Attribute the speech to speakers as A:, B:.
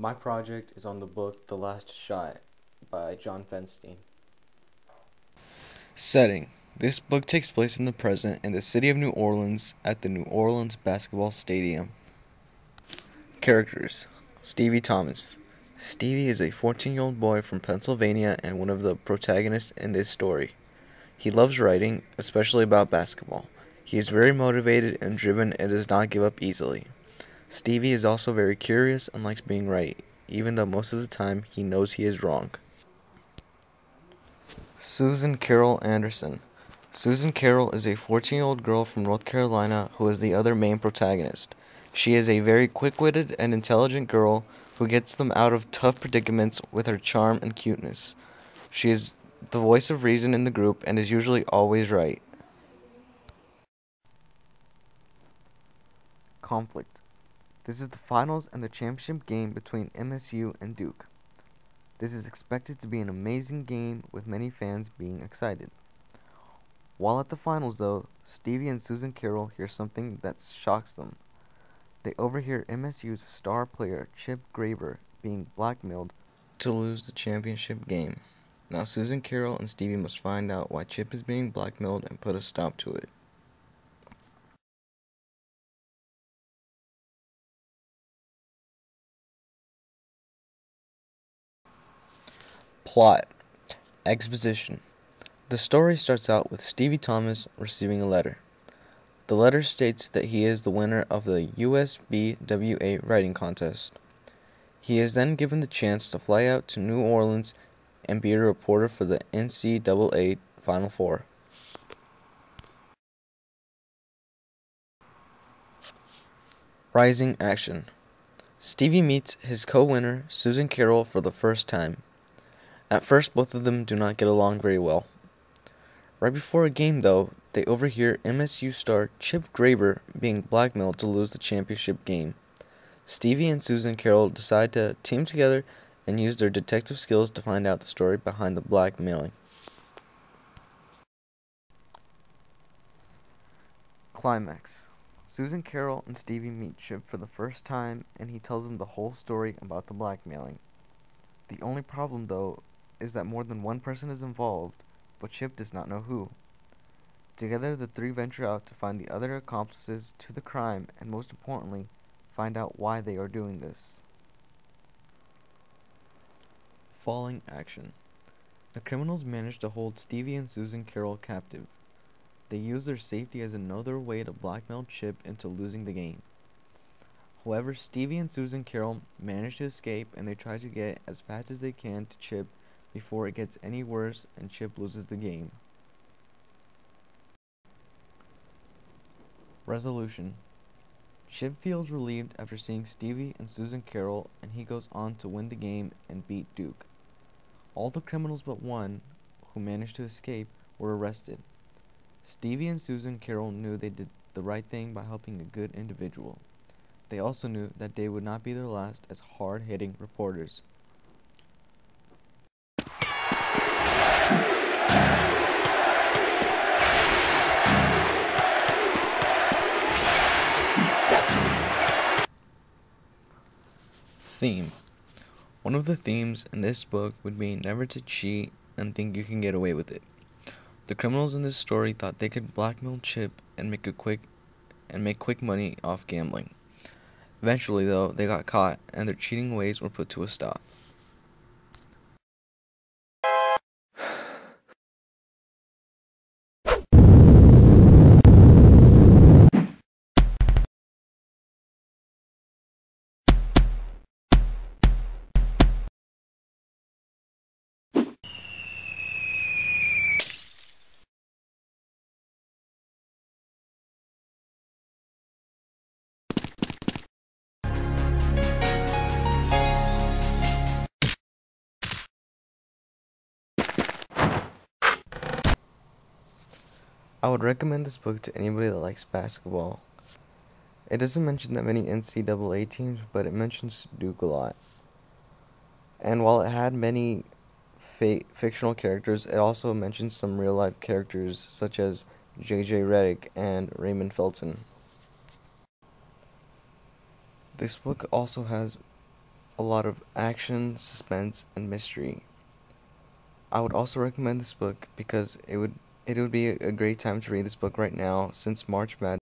A: My project is on the book The Last Shot by John Feinstein.
B: Setting. This book takes place in the present in the city of New Orleans at the New Orleans Basketball Stadium. Characters. Stevie Thomas. Stevie is a 14-year-old boy from Pennsylvania and one of the protagonists in this story. He loves writing, especially about basketball. He is very motivated and driven and does not give up easily. Stevie is also very curious and likes being right, even though most of the time he knows he is wrong. Susan Carol Anderson. Susan Carol is a 14-year-old girl from North Carolina who is the other main protagonist. She is a very quick-witted and intelligent girl who gets them out of tough predicaments with her charm and cuteness. She is the voice of reason in the group and is usually always right. Conflict. This is the finals and the championship game between MSU and Duke. This is expected to be an amazing game with many fans being excited. While at the finals though, Stevie and Susan Carol hear something that shocks them. They overhear MSU's star player Chip Graber being blackmailed to lose the championship game. Now Susan Carol and Stevie must find out why Chip is being blackmailed and put a stop to it. Plot. Exposition. The story starts out with Stevie Thomas receiving a letter. The letter states that he is the winner of the USBWA writing contest. He is then given the chance to fly out to New Orleans and be a reporter for the NCAA Final Four. Rising action. Stevie meets his co-winner, Susan Carol, for the first time. At first, both of them do not get along very well. Right before a game, though, they overhear MSU star Chip Graber being blackmailed to lose the championship game. Stevie and Susan Carol decide to team together and use their detective skills to find out the story behind the blackmailing. Climax. Susan Carol and Stevie meet Chip for the first time, and he tells them the whole story about the blackmailing. The only problem, though, is that more than one person is involved, but Chip does not know who. Together, the three venture out to find the other accomplices to the crime and, most importantly, find out why they are doing this. Falling action. The criminals manage to hold Stevie and Susan Carol captive. They use their safety as another way to blackmail Chip into losing the game. However, Stevie and Susan Carol manage to escape and they try to get as fast as they can to Chip before it gets any worse and Chip loses the game. Resolution. Chip feels relieved after seeing Stevie and Susan Carol, and he goes on to win the game and beat Duke. All the criminals but one, who managed to escape, were arrested. Stevie and Susan Carol knew they did the right thing by helping a good individual. They also knew that day would not be their last as hard-hitting reporters. Theme. One of the themes in this book would be never to cheat and think you can get away with it. The criminals in this story thought they could blackmail Chip and make quick money off gambling. Eventually, though, they got caught and their cheating ways were put to a stop. I would recommend this book to anybody that likes basketball. It doesn't mention that many NCAA teams, but it mentions Duke a lot. And while it had many fictional characters, it also mentions some real-life characters such as J.J. Redick and Raymond Felton. This book also has
C: a lot of action, suspense, and mystery. I would also recommend this book because it would be a great time to read this book right now since March Madness